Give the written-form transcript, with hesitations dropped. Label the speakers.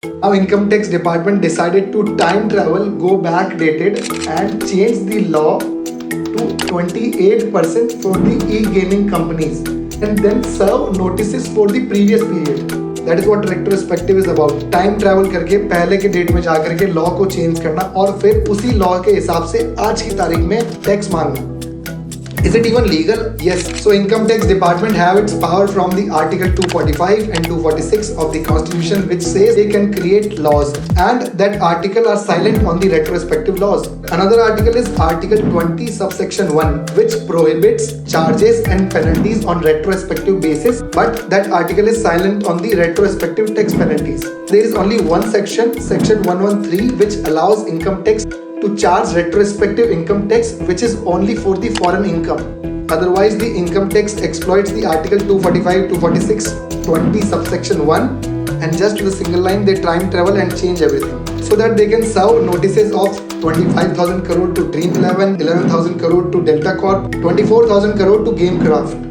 Speaker 1: Now income tax department decided to time travel, go backdated and change the law to 28% for the e-gaming companies and then serve notices for the previous period. That is what retrospective is about. Time travel करके पहले के date में जाकर के law को change करना और फिर उसी लॉ के हिसाब से आज की तारीख में टैक्स मांगना. Is it even legal? Yes. So income tax department have its power from the article 245 and 246 of the constitution, which says they can create laws, and that article are silent on the retrospective laws. Another article is article 20 subsection 1, which prohibits charges and penalties on retrospective basis, but that article is silent on the retrospective tax penalties. There is only one section 113, which allows income tax to charge retrospective income tax, which is only for the foreign income. Otherwise, the income tax exploits the article 245, 246, 20 subsection 1, and just with a single line they time travel and change everything so that they can serve notices of 25,000 crore to Dream 11, 11,000 crore to Delta Corp, 24,000 crore to Gamecraft.